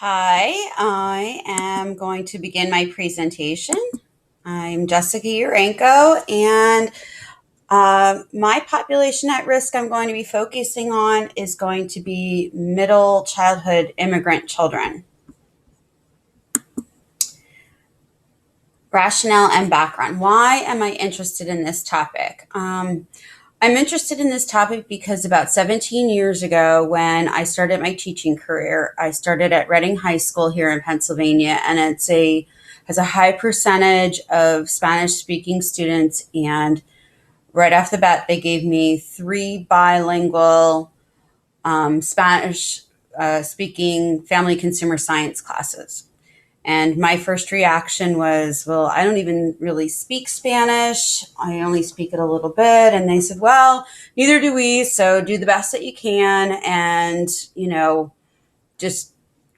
Hi, I am going to begin my presentation. I'm Jessica Urenko, and my population at risk I'm going to be focusing on is going to be middle childhood immigrant children. Rationale and background. Why am I interested in this topic? I'm interested in this topic because about 17 years ago, when I started my teaching career, I started at Reading High School here in Pennsylvania, and has a high percentage of Spanish speaking students. And right off the bat, they gave me three bilingual Spanish speaking family consumer science classes. And my first reaction was, well, I don't even really speak Spanish. I only speak it a little bit. And they said, well, neither do we. So do the best that you can and, just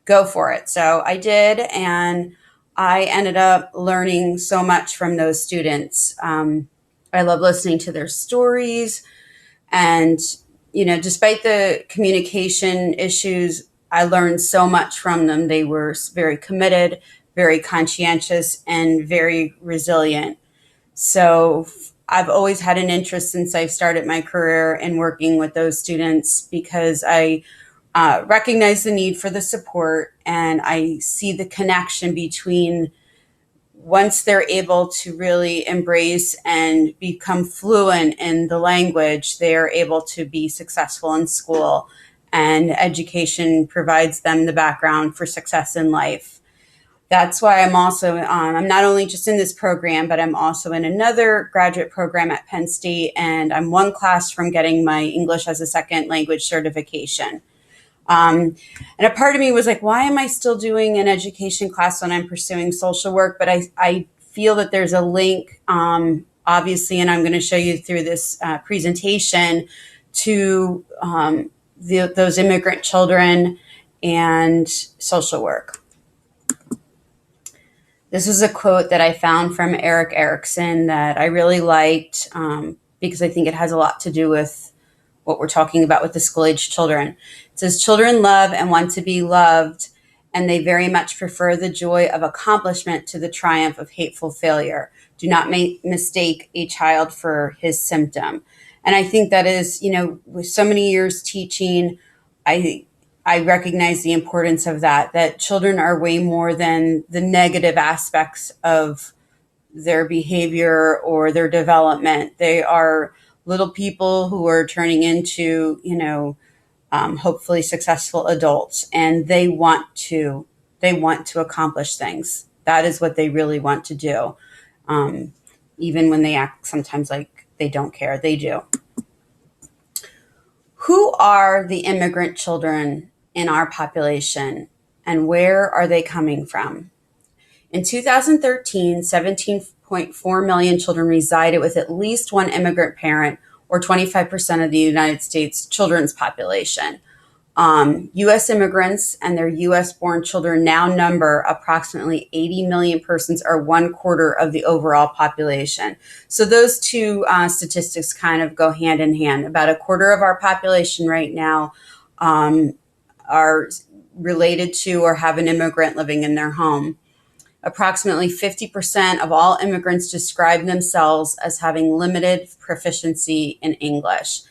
go for it. So I did. And I ended up learning so much from those students. I love listening to their stories. And, despite the communication issues, I learned so much from them. They were very committed, very conscientious, and very resilient. So I've always had an interest since I started my career in working with those students because I recognize the need for the support, and I see the connection between once they're able to really embrace and become fluent in the language, they are able to be successful in school, and education provides them the background for success in life. That's why I'm not only just in this program, but I'm also in another graduate program at Penn State, and I'm one class from getting my English as a second language certification. And a part of me was like, why am I still doing an education class when I'm pursuing social work? But I feel that there's a link, obviously, and I'm going to show you through this presentation to those immigrant children and social work. This is a quote that I found from Erik Erikson that I really liked because I think it has a lot to do with what we're talking about with the school-age children. It says, children love and want to be loved, and they very much prefer the joy of accomplishment to the triumph of hateful failure. Do not mistake a child for his symptom. And I think that is, with so many years teaching, I recognize the importance of that children are way more than the negative aspects of their behavior or their development. They are little people who are turning into, hopefully successful adults, and they want to accomplish things. That is what they really want to do. Even when they act sometimes like they don't care, they do. Who are the immigrant children in our population, and where are they coming from? In 2013, 17.4 million children resided with at least one immigrant parent, or 25% of the United States children's population. U.S. immigrants and their U.S.-born children now number approximately 80 million persons, or 1/4 of the overall population. So those two statistics kind of go hand in hand. About 1/4 of our population right now are related to or have an immigrant living in their home. Approximately 50% of all immigrants describe themselves as having limited proficiency in English.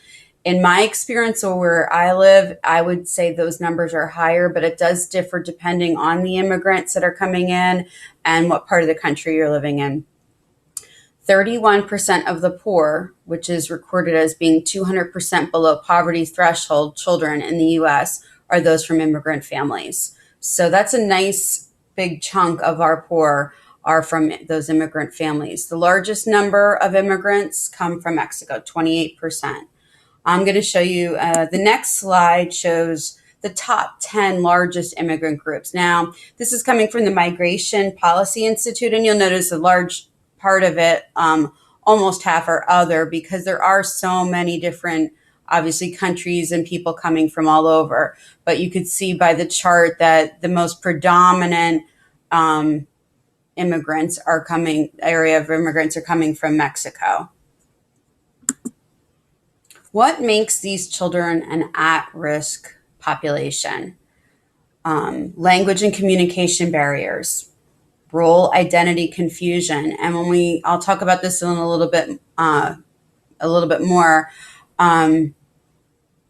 In my experience, or where I live, I would say those numbers are higher, but it does differ depending on the immigrants that are coming in and what part of the country you're living in. 31% of the poor, which is recorded as being 200% below poverty threshold children in the U.S., are those from immigrant families. So that's a nice big chunk of our poor are from those immigrant families. The largest number of immigrants come from Mexico, 28%. I'm going to show you, the next slide shows the top 10 largest immigrant groups. Now, this is coming from the Migration Policy Institute, and you'll notice a large part of it, almost half are other, because there are so many different, obviously, countries and people coming from all over. But you could see by the chart that the most predominant area of immigrants are coming from Mexico. What makes these children an at-risk population? language and communication barriers, role identity confusion, and I'll talk about this in a little bit more.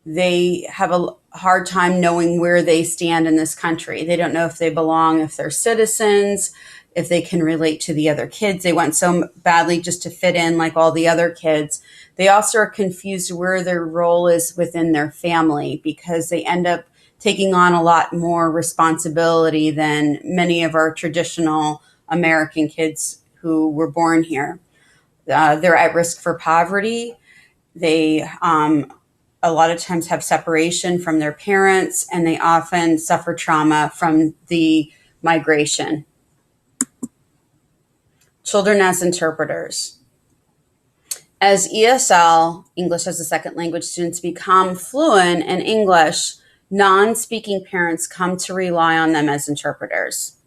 They have a hard time knowing where they stand in this country. They don't know if they belong, if they're citizens, if they can relate to the other kids. They want so badly just to fit in like all the other kids. They also are confused where their role is within their family because they end up taking on a lot more responsibility than many of our traditional American kids who were born here. They're at risk for poverty. They a lot of times have separation from their parents, and they often suffer trauma from the migration. Children as interpreters. As ESL, English as a Second Language students, become fluent in English, non-speaking parents come to rely on them as interpreters.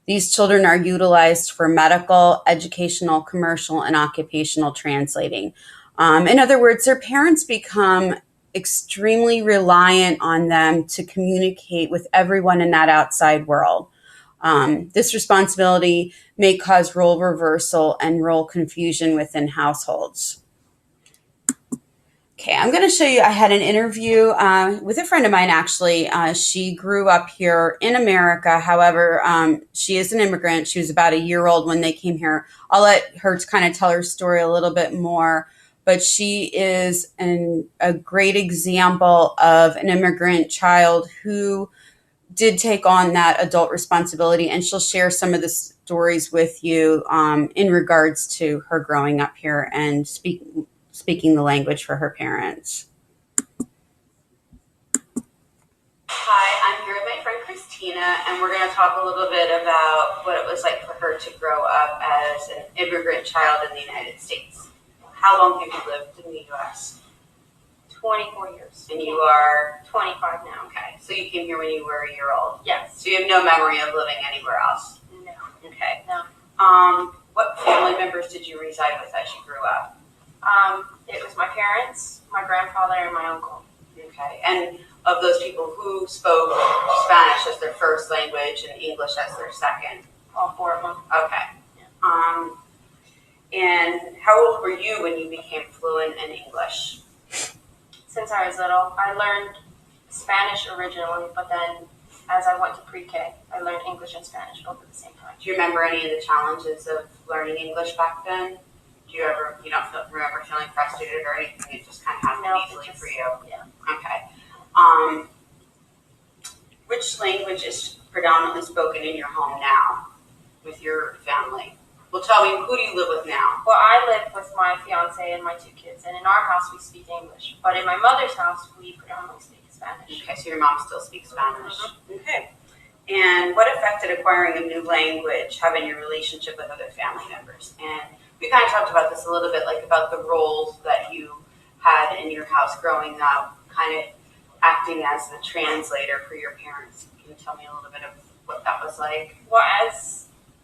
These children are utilized for medical, educational, commercial, and occupational translating. In other words, their parents become extremely reliant on them to communicate with everyone in that outside world. This responsibility may cause role reversal and role confusion within households. Okay, I'm going to show you, I had an interview with a friend of mine, actually. She grew up here in America. However, she is an immigrant. She was about a year old when they came here. I'll let her kind of tell her story a little bit more. But she is a great example of an immigrant child who did take on that adult responsibility. And she'll share some of the stories with you in regards to her growing up here and speaking the language for her parents. Hi, I'm here with my friend Christina, and we're going to talk a little bit about what it was like for her to grow up as an immigrant child in the United States. How long have you lived in the U.S.? 24 years. And you are? 25 now. Okay, so you came here when you were a year old? Yes. So you have no memory of living anywhere else? No. Okay. No. What family members did you reside with as you grew up? It was my parents, my grandfather, and my uncle. Okay, and of those people, who spoke Spanish as their first language and English as their second? All four of them. Okay. Yeah. And how old were you when you became fluent in English? Since I was little, I learned Spanish originally, but then as I went to pre-K, I learned English and Spanish both at the same time. Do you remember any of the challenges of learning English back then? You don't remember feeling frustrated or anything? It just kind of happened easily for you? Yeah. Okay. Which language is predominantly spoken in your home now with your family? Well, tell me, who do you live with now? Well, I live with my fiance and my two kids, and in our house we speak English. But in my mother's house, we predominantly speak Spanish. Okay, so your mom still speaks Spanish. Mm-hmm. Okay. And what affected acquiring a new language having your relationship with other family members? And we kind of talked about this a little bit, like about the roles that you had in your house growing up, kind of acting as the translator for your parents. Can you tell me a little bit of what that was like? Well,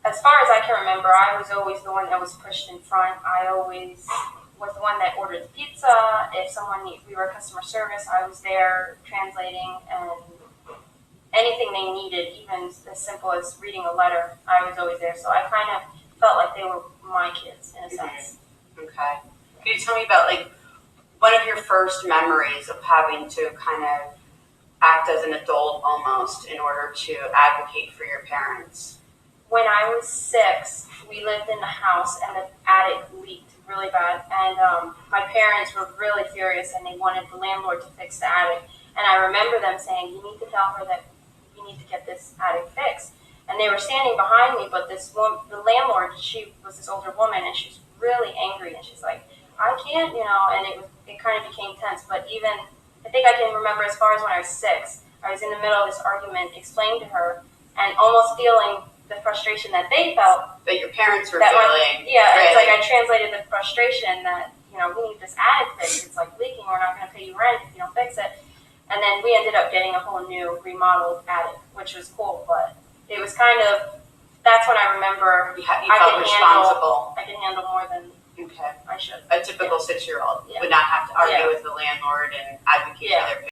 as far as I can remember, I was always the one that was pushed in front. I always was the one that ordered the pizza. If we were customer service, I was there translating, and anything they needed, even as simple as reading a letter, I was always there. So I kind of felt like they were my kids in a sense. Okay. Can you tell me about like one of your first memories of having to kind of act as an adult almost in order to advocate for your parents? When I was 6, we lived in the house and the attic leaked really bad. And my parents were really furious and they wanted the landlord to fix the attic. And I remember them saying, you need to tell her that you need to get this attic fixed. And they were standing behind me, but the landlord, she was this older woman, and she's really angry. And she's like, I can't, and it kind of became tense. But I think I can remember as far as when I was 6, I was in the middle of this argument, explaining to her, and almost feeling the frustration that they felt. That your parents were feeling. It's like I translated the frustration that, we need this attic fixed. It's like leaking. We're not going to pay you rent if you don't fix it. And then we ended up getting a whole new remodeled attic, which was cool. But it was kind of, that's when I remember you felt responsible. I can handle more than I should. A typical 6-year-old would not have to argue with the landlord and advocate for their